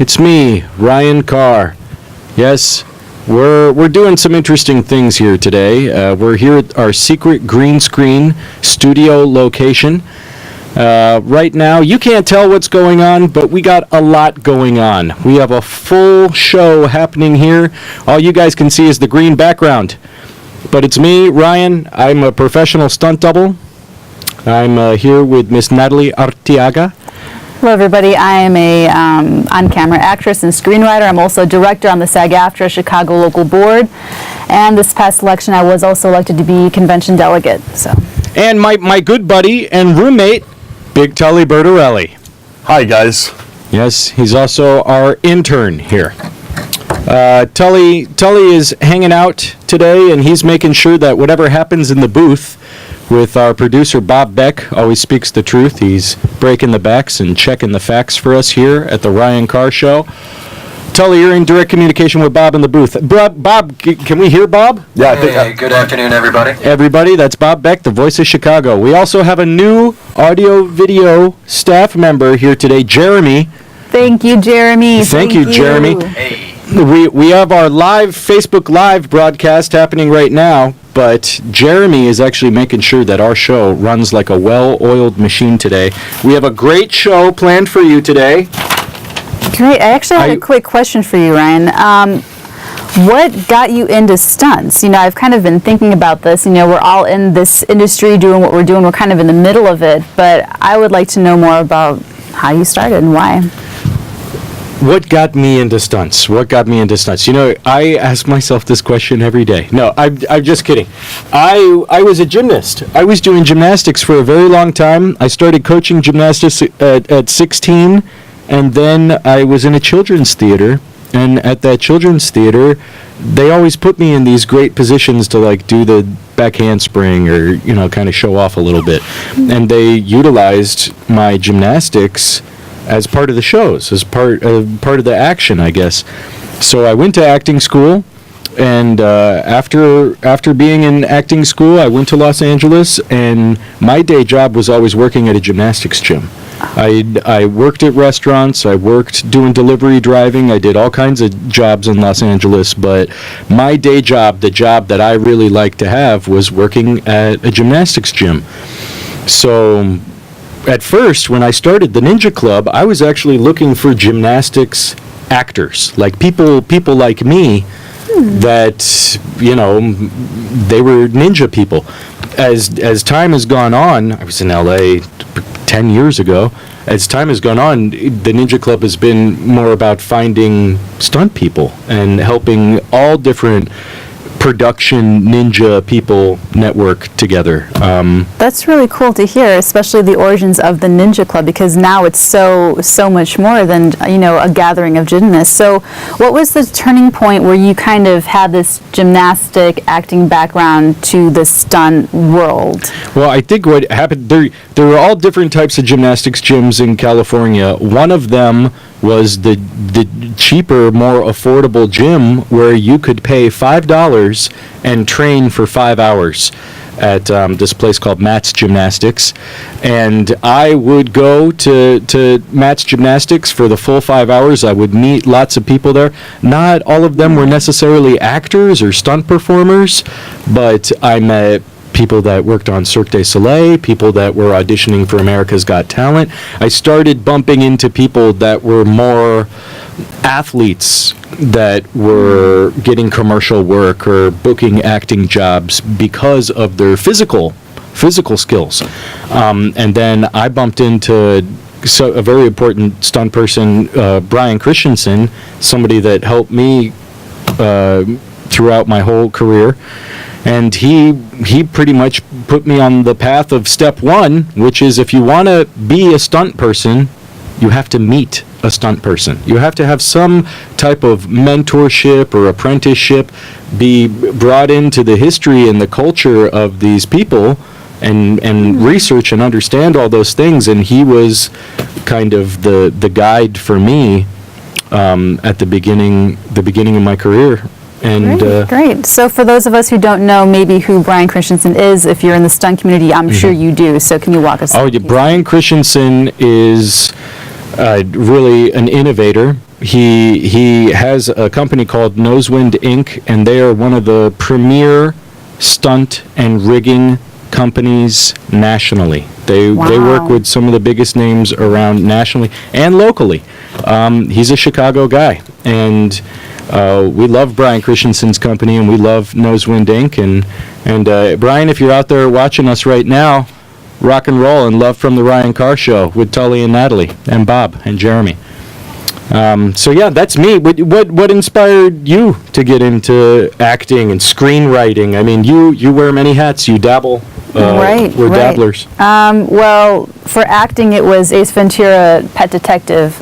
It's me, Ryan Carr. Yes, we're doing some interesting things here today. We're here at our secret green screen studio location. Right now, you can't tell what's going on, but we got a lot going on. We have a full show happening here. All you guys can see is the green background. But it's me, Ryan. I'm a professional stunt double. I'm here with Miss Natalie Arteaga. Hello, everybody. I am a on-camera actress and screenwriter. I'm also a director on the SAG-Aftra Chicago local board. And this past election, I was also elected to be convention delegate. So. And my good buddy and roommate, Big Tully Bertorelli. Hi, guys. Yes, he's also our intern here. Tully is hanging out today, and he's making sure that whatever happens in the booth with our producer, Bob Beck, always speaks the truth. He's breaking the backs and checking the facts for us here at the Ryan Carr Show. Tully, you're in direct communication with Bob in the booth. Bob, can we hear Bob? Yeah. Hey, good afternoon, everybody. Everybody, that's Bob Beck, the voice of Chicago. We also have a new audio-video staff member here today, Jeremy. Thank you, Jeremy. Thank you, Jeremy. Hey. We have our live Facebook Live broadcast happening right now, but Jeremy is actually making sure that our show runs like a well-oiled machine today. We have a great show planned for you today. Great. I actually had a quick question for you, Ryan. What got you into stunts? You know, I've kind of been thinking about this. You know, we're all in this industry doing what we're doing. We're kind of in the middle of it, but I would like to know more about how you started and why. What got me into stunts? What got me into stunts? You know, I ask myself this question every day. No, I'm just kidding. I was a gymnast. I was doing gymnastics for a very long time. I started coaching gymnastics at 16, and then I was in a children's theater. And at that children's theater, they always put me in these great positions to like do the back handspring or, you know, kind of show off a little bit. And they utilized my gymnastics as part of the shows, as part of the action, I guess. So I went to acting school, and after being in acting school, I went to Los Angeles, and my day job was always working at a gymnastics gym. I worked at restaurants, I worked doing delivery driving, I did all kinds of jobs in Los Angeles, but my day job, the job that I really liked to have, was working at a gymnastics gym. So at first, when I started the Ninja Club, I was actually looking for gymnastics actors, like people like me that, you know, they were ninja people. As time has gone on, I was in LA 10 years ago. As time has gone on, the Ninja Club has been more about finding stunt people and helping all different production ninja people network together. That's really cool to hear, especially the origins of the Ninja Club, because now it's so much more than, you know, a gathering of gymnasts. So what was the turning point where you kind of had this gymnastic acting background to the stunt world? Well, I think what happened, there are all different types of gymnastics gyms in California. One of them was the cheaper, more affordable gym where you could pay $5 and train for 5 hours at this place called Matt's Gymnastics. And I would go to Matt's Gymnastics for the full 5 hours. I would meet lots of people there. Not all of them were necessarily actors or stunt performers, but I met people that worked on Cirque du Soleil, people that were auditioning for America's Got Talent. I started bumping into people that were more athletes that were getting commercial work or booking acting jobs because of their physical skills. And then I bumped into a very important stunt person, Brian Christiansen, somebody that helped me throughout my whole career. And he pretty much put me on the path of step one, which is if you want to be a stunt person, you have to meet a stunt person. You have to have some type of mentorship or apprenticeship, be brought into the history and the culture of these people, and research and understand all those things. And he was kind of the guide for me at the beginning of my career. And Great. So for those of us who don't know maybe who Brian Christensen is, if you're in the stunt community, I'm sure you do. So can you walk us through? Brian Christensen is really an innovator. He has a company called Nosewind Inc., and they are one of the premier stunt and rigging companies nationally. They work with some of the biggest names around nationally and locally. He's a Chicago guy, and we love Brian Christensen's company, and we love Nosewind Inc. And Brian, if you're out there watching us right now, rock and roll and love from the Ryan Carr Show with Tully and Natalie and Bob and Jeremy. So yeah, that's me. What inspired you to get into acting and screenwriting? I mean, you wear many hats. You dabble. We're dabblers. Well, for acting, it was Ace Ventura: Pet Detective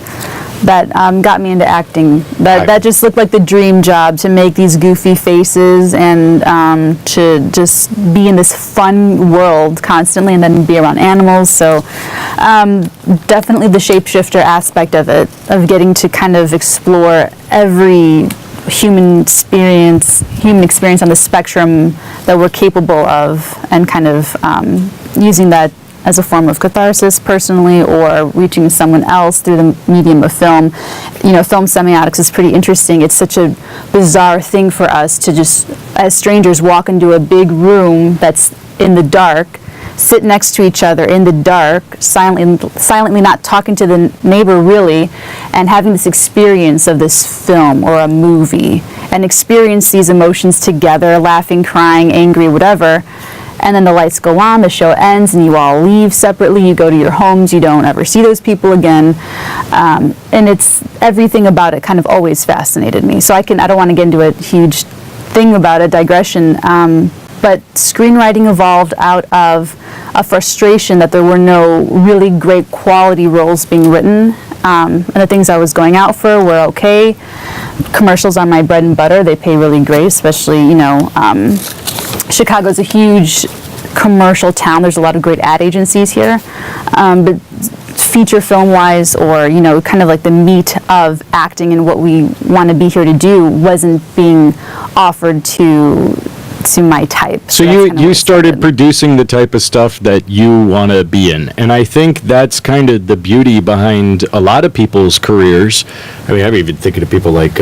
that got me into acting. That just looked like the dream job, to make these goofy faces and to just be in this fun world constantly, and then be around animals. So definitely the shapeshifter aspect of it, of getting to kind of explore every human experience on the spectrum that we're capable of, and kind of using that as a form of catharsis personally, or reaching someone else through the medium of film. You know, film semiotics is pretty interesting. It's such a bizarre thing for us to just, as strangers, walk into a big room that's in the dark, sit next to each other in the dark, silently not talking to the neighbor really, and having this experience of this film or a movie, and experience these emotions together, laughing, crying, angry, whatever. And then the lights go on, the show ends, and you all leave separately. You go to your homes, you don't ever see those people again. And it's, everything about it kind of always fascinated me. So I don't want to get into a huge thing about it, digression, but screenwriting evolved out of a frustration that there were no really great quality roles being written. And the things I was going out for were okay. Commercials are my bread and butter. They pay really great, especially, Chicago's a huge commercial town. There's a lot of great ad agencies here. But feature film wise, or, kind of like the meat of acting and what we want to be here to do wasn't being offered to my type. So you started producing the type of stuff that you want to be in. And I think that's kind of the beauty behind a lot of people's careers. I mean, I'm even thinking of people like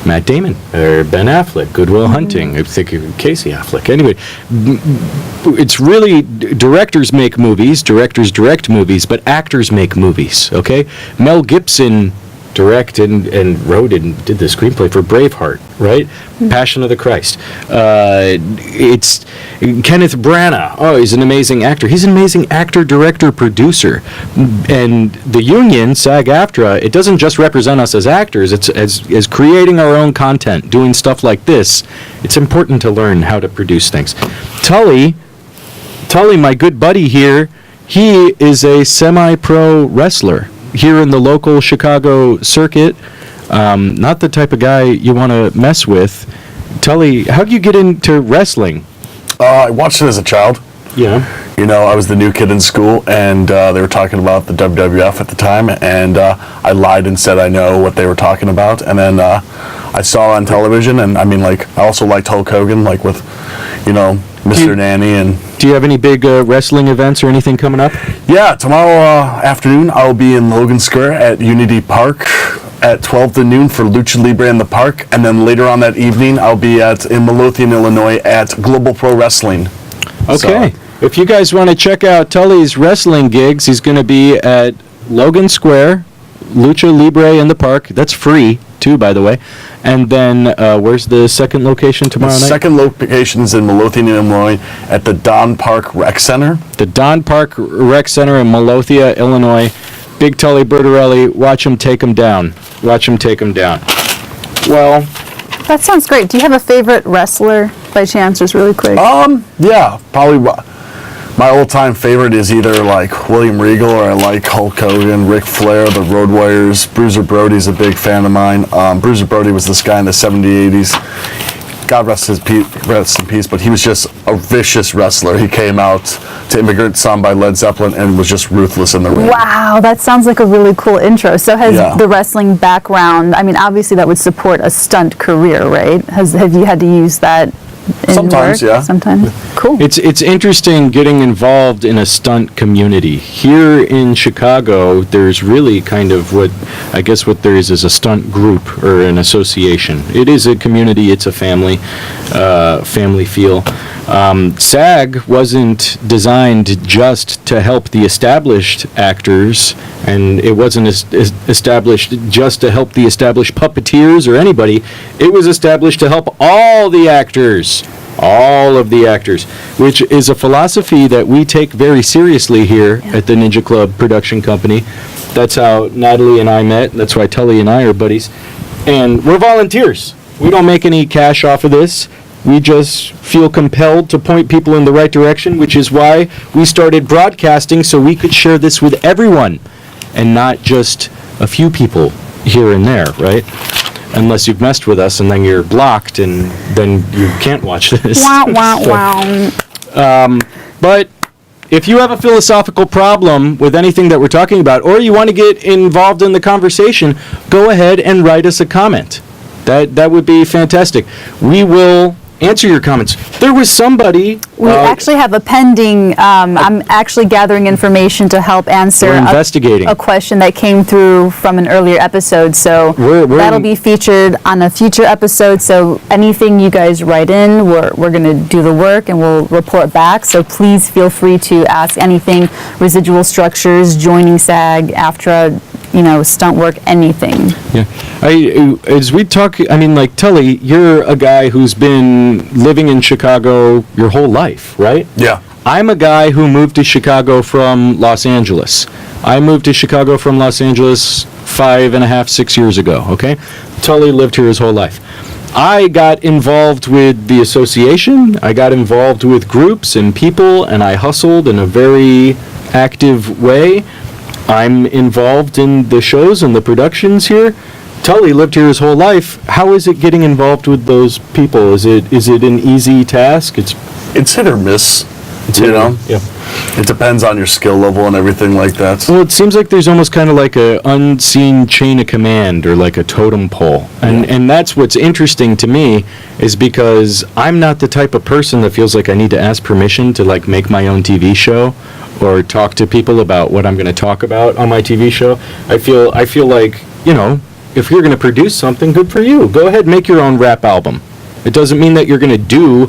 Matt Damon or Ben Affleck, Good Will Hunting. I'm thinking of Casey Affleck. Anyway, it's really, directors make movies, directors direct movies, but actors make movies, okay? Mel Gibson directed and wrote and did the screenplay for Braveheart, right? Passion of the Christ. It's Kenneth Branagh. Oh, he's an amazing actor. He's an amazing actor, director, producer. And the union, SAG-Aftra, it doesn't just represent us as actors. It's as creating our own content, doing stuff like this. It's important to learn how to produce things. Tully, my good buddy here, he is a semi-pro wrestler here in the local Chicago circuit. Not the type of guy you want to mess with. Tully, how'd you get into wrestling? I watched it as a child. Yeah. I was the new kid in school, and they were talking about the WWF at the time, and I lied and said I know what they were talking about, and then I saw it on television, and I also liked Hulk Hogan, with, Mr. Nanny. And do you have any big wrestling events or anything coming up? Yeah, tomorrow afternoon I'll be in Logan Square at Unity Park at 12 to noon for Lucha Libre in the park, and then later on that evening I'll be in Midlothian, Illinois at Global Pro Wrestling. Okay. So, if you guys want to check out Tully's wrestling gigs, he's going to be at Logan Square, Lucha Libre in the park. That's free, too, by the way. And then where's the second location tomorrow night? The second location is in Midlothian, Illinois at the Don Park Rec Center. The Don Park Rec Center in Midlothian, Illinois. Big Tully Bertorelli, watch him take him down. Watch him take him down. Well, that sounds great. Do you have a favorite wrestler by chance, just really quick? Yeah, probably my all-time favorite is either William Regal, or I like Hulk Hogan, Ric Flair, the Road Warriors. Bruiser Brody's a big fan of mine. Bruiser Brody was this guy in the 70s, 80s. God rest in peace, but he was just a vicious wrestler. He came out to Immigrant Song by Led Zeppelin and was just ruthless in the ring. Wow, that sounds like a really cool intro. So has the wrestling background, I mean, obviously that would support a stunt career, right? Have you had to use that in Sometimes, work? yeah. Sometimes. Cool. It's interesting getting involved in a stunt community. Here in Chicago, there's really kind of what there is a stunt group or an association. It is a community, it's a family feel. SAG wasn't designed just to help the established actors, and it wasn't established just to help the established puppeteers or anybody. It was established to help all the actors. All of the actors, which is a philosophy that we take very seriously here at the Ninja Club production company. That's how Natalie and I met. That's why Tully and I are buddies. And we're volunteers. We don't make any cash off of this. We just feel compelled to point people in the right direction, which is why we started broadcasting, so we could share this with everyone and not just a few people here and there, right? Unless you've messed with us and then you're blocked and then you can't watch this. Wow, wow, wow. But if you have a philosophical problem with anything that we're talking about, or you want to get involved in the conversation, go ahead and write us a comment. That would be fantastic. We will answer your comments. There was somebody... We actually have a pending, I'm actually gathering information to help answer We're investigating. a question that came through from an earlier episode. So that'll be featured on a future episode. So anything you guys write in, we're going to do the work and we'll report back. So please feel free to ask anything, residual structures, joining SAG-Aftra, stunt work, anything. Yeah. As we talk, Tully, you're a guy who's been living in Chicago your whole life, right? Yeah. I'm a guy who moved to Chicago from Los Angeles. I moved to Chicago from Los Angeles 5.5, 6 years ago, okay? Tully lived here his whole life. I got involved with the association, I got involved with groups and people, and I hustled in a very active way. I'm involved in the shows and the productions here. Tully lived here his whole life. How is it getting involved with those people? Is it an easy task? It's hit or miss, Yeah. It depends on your skill level and everything like that. Well, it seems like there's almost kind of like a unseen chain of command or like a totem pole. And that's what's interesting to me is because I'm not the type of person that feels like I need to ask permission to like make my own TV show or talk to people about what I'm going to talk about on my TV show. I feel like, if you're going to produce something, good for you. Go ahead and make your own rap album. It doesn't mean that you're going to do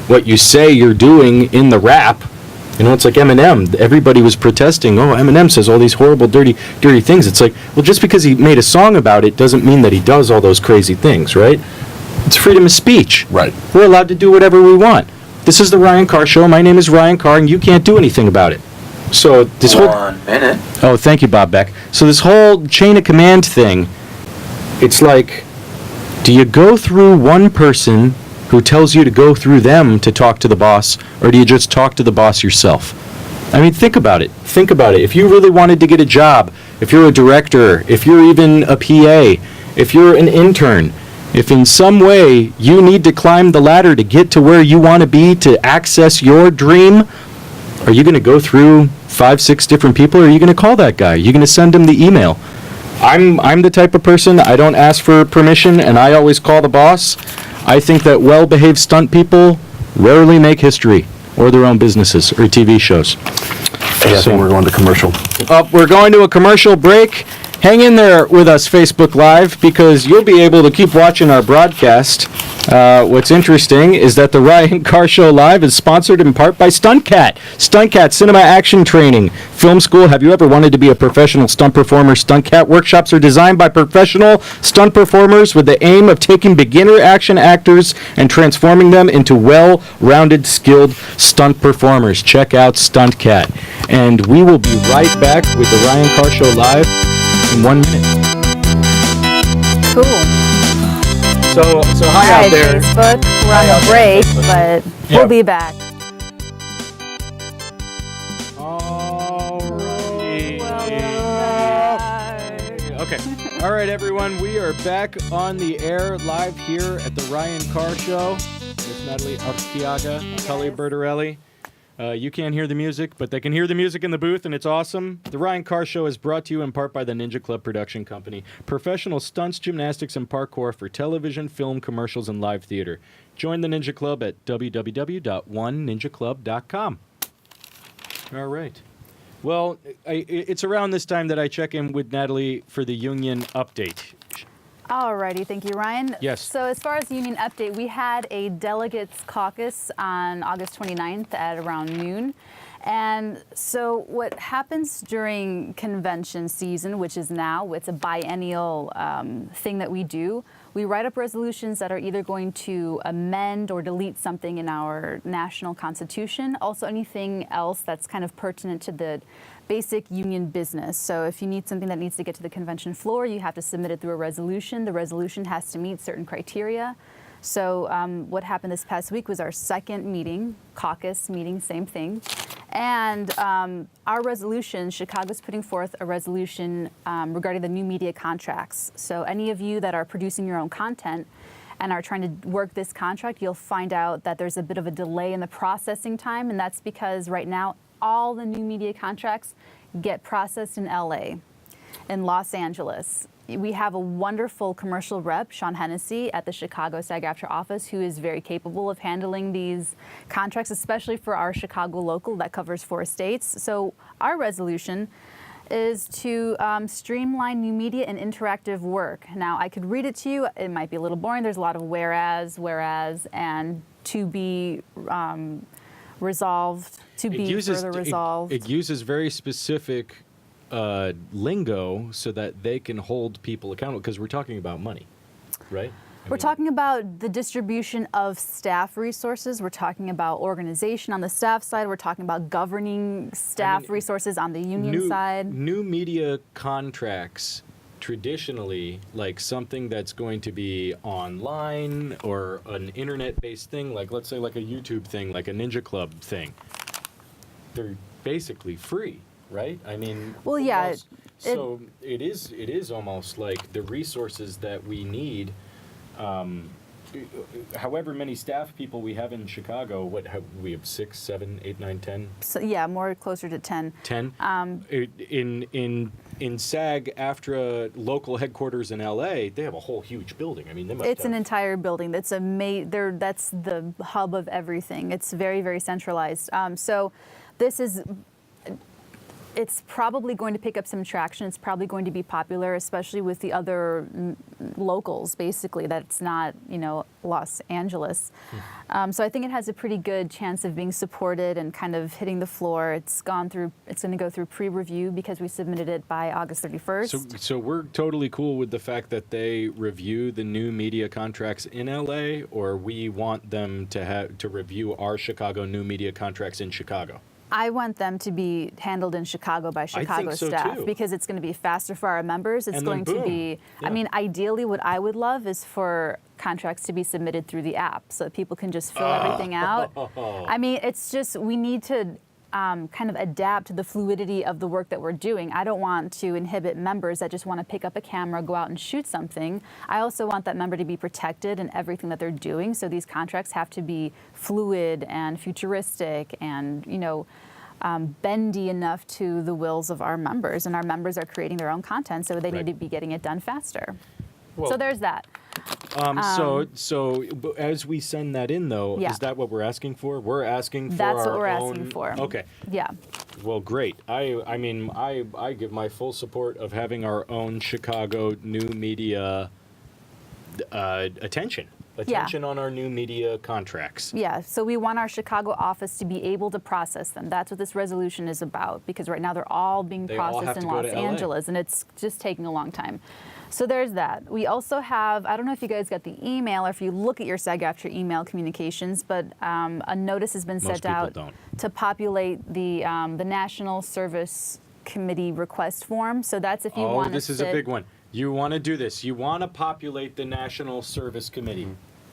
what you say you're doing in the rap. It's like Eminem. Everybody was protesting, Eminem says all these horrible, dirty things. It's like, well, just because he made a song about it doesn't mean that he does all those crazy things, right? It's freedom of speech. Right. We're allowed to do whatever we want. This is the Ryan Carr Show. My name is Ryan Carr, and you can't do anything about it. So this whole... 1 minute. Oh, thank you, Bob Beck. So this whole chain of command thing, it's like, do you go through one person who tells you to go through them to talk to the boss, or do you just talk to the boss yourself? Think about it. Think about it. If you really wanted to get a job, if you're a director, if you're even a PA, if you're an intern, if in some way you need to climb the ladder to get to where you want to be to access your dream, are you going to go through 5, 6 different people, or are you going to call that guy? Are you going to send him the email? I'm the type of person, I don't ask for permission, and I always call the boss. I think that well-behaved stunt people rarely make history, or their own businesses, or TV shows. Yeah, I think we're going to commercial. We're going to a commercial break. Hang in there with us, Facebook Live, because you'll be able to keep watching our broadcast. What's interesting is that the Ryan Carr Show Live is sponsored in part by StuntCat. StuntCat Cinema Action Training. Film School. Have you ever wanted to be a professional stunt performer? StuntCat workshops are designed by professional stunt performers with the aim of taking beginner action actors and transforming them into well-rounded, skilled stunt performers. Check out StuntCat. And we will be right back with the Ryan Carr Show Live in 1 minute. Cool. So hi out there. Facebook. We're on a break, but we'll be back. Okay. All right, everyone. We are back on the air live here at the Ryan Carr Show with Natalie Archiaga, Tully Bertorelli. You can't hear the music, but they can hear the music in the booth, and it's awesome. The Ryan Carr Show is brought to you in part by the Ninja Club Production Company. Professional stunts, gymnastics, and parkour for television, film, commercials, and live theater. Join the Ninja Club at www.oneninjaclub.com. All right. Well, it's around this time that I check in with Natalie for the union update. Alrighty, thank you, Ryan. Yes. So as far as the union update, we had a delegates caucus on August 29th at around noon. And so what happens during convention season, which is now, it's a biennial thing that we do. We write up resolutions that are either going to amend or delete something in our national constitution. Also anything else that's kind of pertinent to the basic union business. So if you need something that needs to get to the convention floor, you have to submit it through a resolution. The resolution has to meet certain criteria. So what happened this past week was our second meeting, caucus meeting, same thing. And our resolution, Chicago's putting forth a resolution regarding the new media contracts. So any of you that are producing your own content and are trying to work this contract, you'll find out that there's a bit of a delay in the processing time. And that's because right now, all the new media contracts get processed in LA, in Los Angeles. We have a wonderful commercial rep, Sean Hennessy, at the Chicago SAG-Aftra office, who is very capable of handling these contracts, especially for our Chicago local that covers 4 states. So our resolution is to streamline new media and interactive work. Now, I could read it to you. It might be a little boring. There's a lot of whereas, and to be resolved, further resolved. It uses very specific lingo so that they can hold people accountable, because we're talking about money, right? We're talking about the distribution of staff resources. We're talking about organization on the staff side. We're talking about governing staff resources on the union side. New media contracts, traditionally, like something that's going to be online or an internet-based thing, like let's say like a YouTube thing, like a Ninja Club thing, they're basically free, right? I mean, well, yeah. So it is almost like the resources that we need. However many staff people we have in Chicago, we have 6, 7, 8, 9, 10? So, yeah, more closer to 10. 10? In SAG-Aftra local headquarters in LA, they have a whole huge building. I mean, they must It's an entire building. That's that's the hub of everything. It's very, very centralized. So this is... It's probably going to pick up some traction. It's probably going to be popular, especially with the other locals, basically, that's not, Los Angeles. So I think it has a pretty good chance of being supported and kind of hitting the floor. It's going to go through pre-review because we submitted it by August 31st. So we're totally cool with the fact that they review the new media contracts in LA, or we want them to review our Chicago new media contracts in Chicago? I want them to be handled in Chicago by Chicago staff too. Because it's going to be faster for our members. It's going to be, yeah. I mean, ideally what I would love is for contracts to be submitted through the app so that people can just fill everything out. I mean, it's just, we need to kind of adapt to the fluidity of the work that we're doing. I don't want to inhibit members that just want to pick up a camera, go out and shoot something. I also want that member to be protected in everything that they're doing. So these contracts have to be fluid and futuristic and, bendy enough to the wills of our members. And our members are creating their own content, so they need to be getting it done faster. Well, so there's that. So as we send that in, though, is that what we're asking for? We're asking for That's our what we're own... asking for. Okay. Yeah. Well, great. I mean, I give my full support of having our own Chicago new media attention on our new media contracts. Yeah, so we want our Chicago office to be able to process them. That's what this resolution is about, because right now they're all being processed in Los Angeles, and it's just taking a long time. So there's that. We also have, I don't know if you guys got the email or if you look at your SAG-Aftra email communications, but a notice has been sent out to populate the National Service Committee request form. So that's if you want to this is a big one. You want to do this. You want to populate the National Service Committee.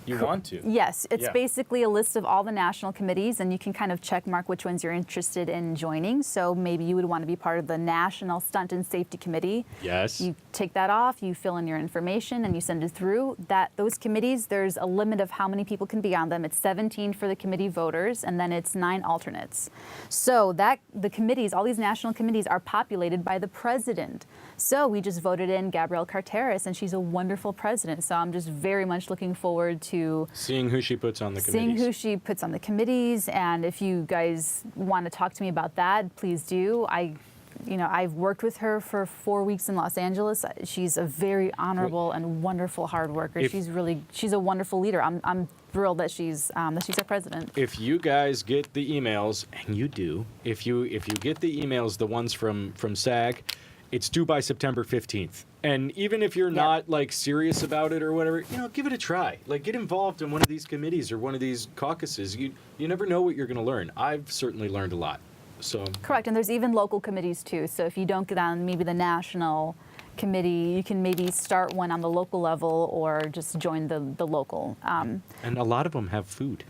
You want to? Yes, it's Yeah. basically a list of all the national committees, and you can kind of check mark which ones you're interested in joining. So maybe you would want to be part of the National Stunt and Safety Committee. Yes. You take that off, you fill in your information, and you send it through. Those committees, there's a limit of how many people can be on them. It's 17 for the committee voters, and then it's 9 alternates. So the committees, all these national committees, are populated by the president. So we just voted in Gabrielle Carteris, and she's a wonderful president. So I'm just very much looking forward to Seeing who she puts on the seeing committees. who she puts on the committees. And if you guys want to talk to me about that, please do. I've worked with her for 4 weeks in Los Angeles. She's a very honorable and wonderful hard worker. She's a wonderful leader. I'm thrilled that she's our president. If you guys get the emails, and you do, if you get the emails, the ones from SAG, it's due by September 15th. And even if you're not like serious about it or whatever, give it a try. Like, get involved in one of these committees or one of these caucuses. You never know what you're going to learn. I've certainly learned a lot. So Correct, and there's even local committees too. So if you don't get on maybe the national committee, you can maybe start one on the local level or just join the local. and a lot of them have food.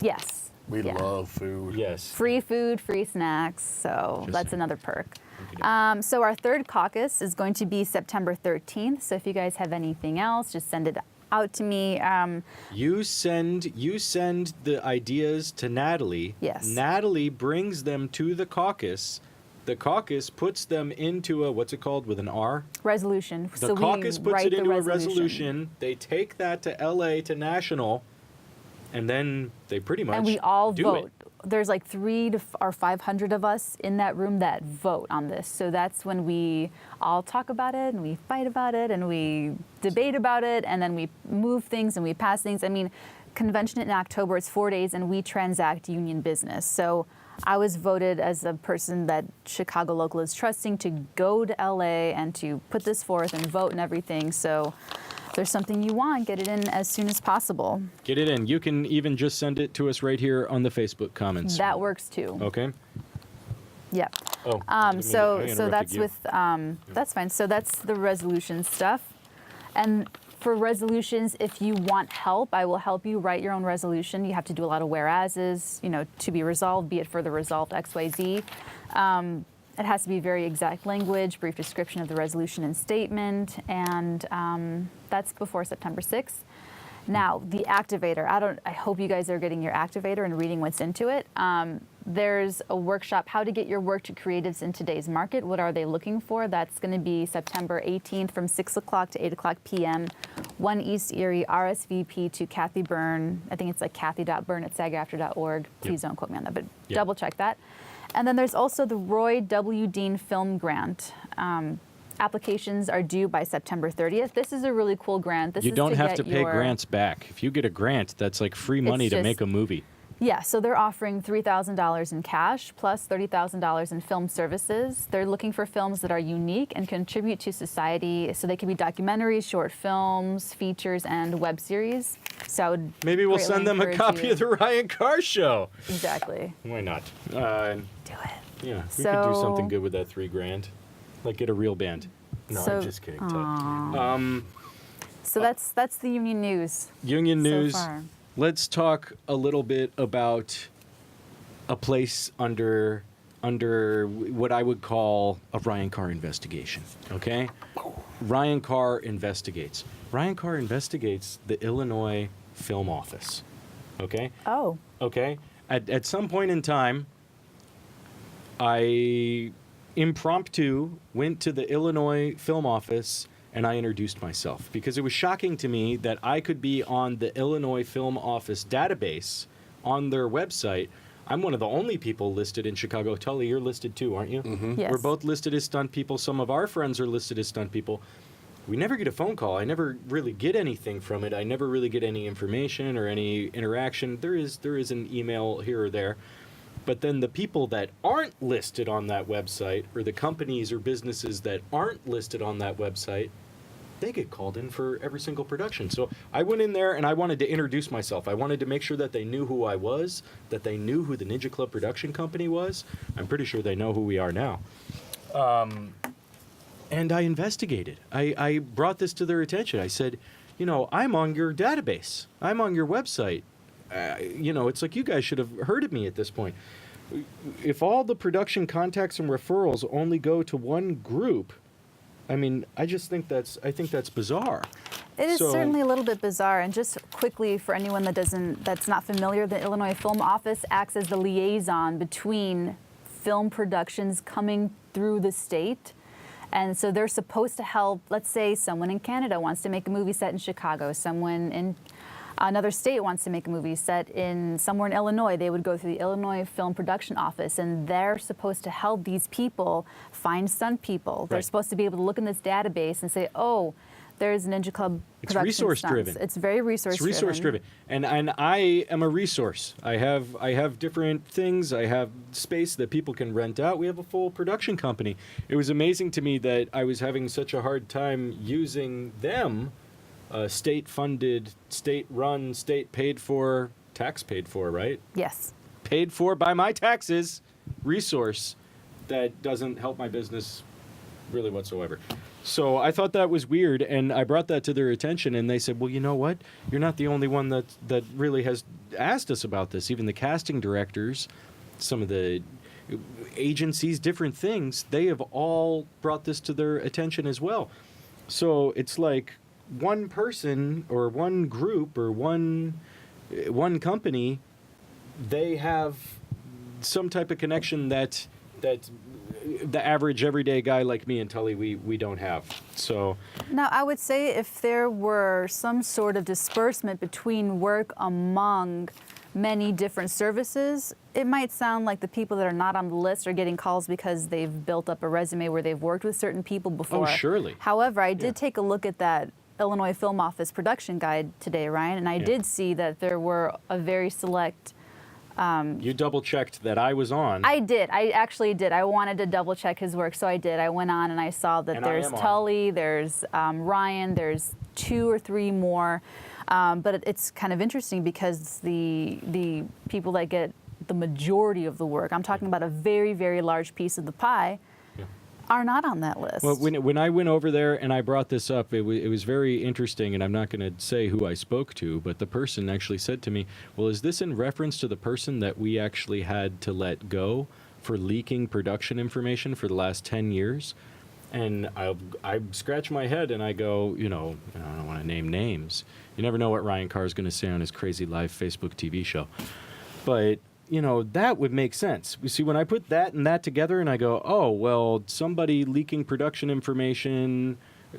Yes. We love food. Yes. Free food, free snacks, so Just that's saying. another perk. Okey-doke. So our third caucus is going to be September 13th. So if you guys have anything else, just send it out to me. You send the ideas to Natalie. Yes. Natalie brings them to the caucus. The caucus puts them into a, what's it called with an R? Resolution. The caucus puts it into a resolution. They take that to LA to national, and then they pretty much And we all do vote. it. There's like 300 or 500 of us in that room that vote on this. So that's when we all talk about it and we fight about it and we debate about it and then we move things and we pass things. I mean, convention in October, it's 4 days and we transact union business. So I was voted as a person that Chicago Local is trusting to go to LA and to put this forth and vote and everything. So if there's something you want, get it in as soon as possible. Get it in. You can even just send it to us right here on the Facebook comments. That works too. Okay. Yep. Oh. I So interrupted that's you. with that's fine. So that's the resolution stuff. And for resolutions, if you want help, I will help you write your own resolution. You have to do a lot of whereases, to be resolved, be it further resolved XYZ. It has to be very exact language, brief description of the resolution and statement, and that's before September 6th. Now, the activator. I hope you guys are getting your activator and reading what's into it. There's a workshop, how to get your work to creatives in today's market. What are they looking for? That's going to be September 18th from 6 o'clock to 8 o'clock p.m. 1 East Erie, RSVP to Kathy Byrne. I think it's like kathy.byrne@sagaftra.org. Please don't quote me on that, but double check that. And then there's also the Roy W. Dean Film Grant. Applications are due by September 30th. This is a really cool grant. You don't have to pay grants back. If you get a grant, that's like free money to make a movie. Yeah, so they're offering $3,000 in cash plus $30,000 in film services. They're looking for films that are unique and contribute to society. So they could be documentaries, short films, features, and web series. So I would Maybe we'll greatly send them a encourage copy you- of the Ryan Carr Show. Exactly. Why not? Do it. Yeah, we could do something So- good with that $3,000. Like get a real band. No, So- I'm just kidding. Todd. So that's the union news. Union so news. far. Let's talk a little bit about a place under what I would call a Ryan Carr investigation. Okay? Ryan Carr investigates. Ryan Carr investigates the Illinois Film Office. Okay? Oh, Okay? At some point in time, I impromptu went to the Illinois Film Office and I introduced myself because it was shocking to me that I could be on the Illinois Film Office database on their website. I'm one of the only people listed in Chicago. Tully, you're listed too, aren't you? Mm-hmm. yes. We're both listed as stunt people. Some of our friends are listed as stunt people. We never get a phone call. I never really get anything from it. I never really get any information or any interaction. There is an email here or there. But then the people that aren't listed on that website, or the companies or businesses that aren't listed on that website, they get called in for every single production. So I went in there and I wanted to introduce myself. I wanted to make sure that they knew who I was, that they knew who the Ninja Club production company was. I'm pretty sure they know who we are now. And I investigated. I brought this to their attention. I said, I'm on your database. I'm on your website. It's like you guys should have heard of me at this point. If all the production contacts and referrals only go to one group, I think that's bizarre. It is certainly a little bit bizarre. And just quickly, for anyone that's not familiar, the Illinois Film Office acts as the liaison between film productions coming through the state. And so they're supposed to help, let's say someone in Canada wants to make a movie set in Chicago, someone in another state wants to make a movie set somewhere in Illinois. They would go through the Illinois Film Production Office, and they're supposed to help these people find stunt people. They're supposed to be able to look in this database and say, oh, there's Ninja Club It's production resource stunts. driven. It's very resource driven. It's resource driven. And I am a resource. I have different things. I have space that people can rent out. We have a full production company. It was amazing to me that I was having such a hard time using them, state-funded, state-run, state-paid-for, tax-paid-for, right? Yes. Paid for by my taxes resource that doesn't help my business really whatsoever. So I thought that was weird, and I brought that to their attention, and they said, well, you know what? You're not the only one that really has asked us about this. Even the casting directors, some of the agencies, different things, they have all brought this to their attention as well. So it's like one person or one group or one company, they have some type of connection that the average everyday guy like me and Tully, we don't have. So now, I would say if there were some sort of disbursement between work among many different services, it might sound like the people that are not on the list are getting calls because they've built up a resume where they've worked with certain people before. Oh, surely. However, I did take a look at that Illinois Film Office production guide today, Ryan, and I did see that there were a very select... you double-checked that I was on. I did. I actually did. I wanted to double-check his work, so I did. I went on and I saw that there's Tully, there's Ryan, there's 2 or 3 more. But it's kind of interesting because the people that get the majority of the work, I'm talking about a very, very large piece of the pie, are not on that list. Well, when I went over there and I brought this up, it was very interesting, and I'm not going to say who I spoke to, but the person actually said to me, well, is this in reference to the person that we actually had to let go for leaking production information for the last 10 years? And I scratch my head and I go, I don't want to name names. You never know what Ryan Carr is going to say on his crazy live Facebook TV show. But that would make sense. You see, when I put that and that together and I go, oh, well, somebody leaking production information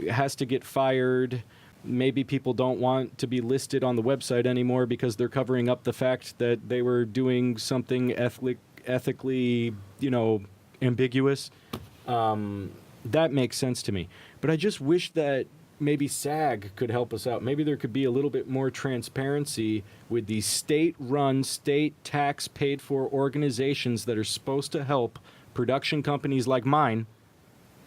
has to get fired. Maybe people don't want to be listed on the website anymore because they're covering up the fact that they were doing something ethically, ambiguous. That makes sense to me. But I just wish that maybe SAG could help us out. Maybe there could be a little bit more transparency with these state-run, state tax-paid-for organizations that are supposed to help production companies like mine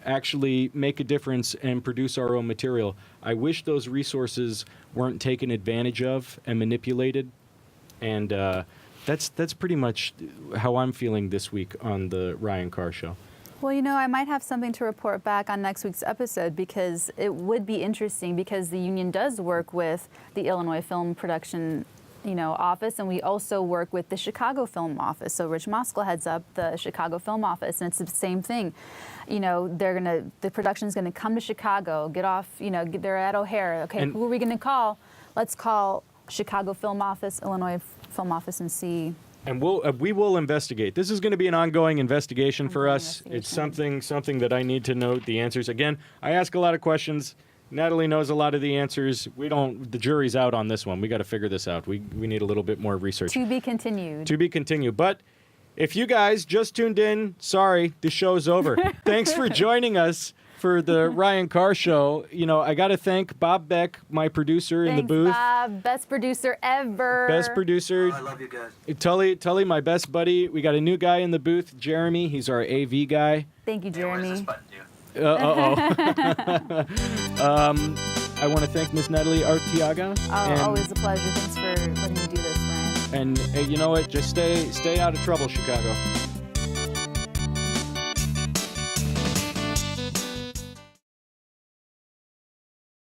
actually make a difference and produce our own material. I wish those resources weren't taken advantage of and manipulated. And that's pretty much how I'm feeling this week on the Ryan Carr Show. Well, I might have something to report back on next week's episode because it would be interesting because the union does work with the Illinois Film Production, office, and we also work with the Chicago Film Office. So Rich Moskal heads up the Chicago Film Office, and it's the same thing. The production's gonna come to Chicago, get off, they're at O'Hare. Okay, who are we gonna call? Let's call Chicago Film Office, Illinois Film Office, and see. And we will investigate. This is going to be an ongoing investigation for us. It's something that I need to know the answers. Again, I ask a lot of questions. Natalie knows a lot of the answers. The jury's out on this one. We got to figure this out. We need a little bit more research. To be continued. To be continued. But if you guys just tuned in, sorry, the show's over. Thanks for joining us for the Ryan Carr Show. I got to thank Bob Beck, my producer in the booth. Bob, best producer ever. Best producer. I love you guys. Tully, my best buddy. We got a new guy in the booth, Jeremy. He's our AV guy. Thank you, Jeremy. What does this button do? I want to thank Miss Natalie Artiaga. Always a pleasure. Thanks for letting me do this, Ryan. And hey, you know what? Just stay out of trouble, Chicago.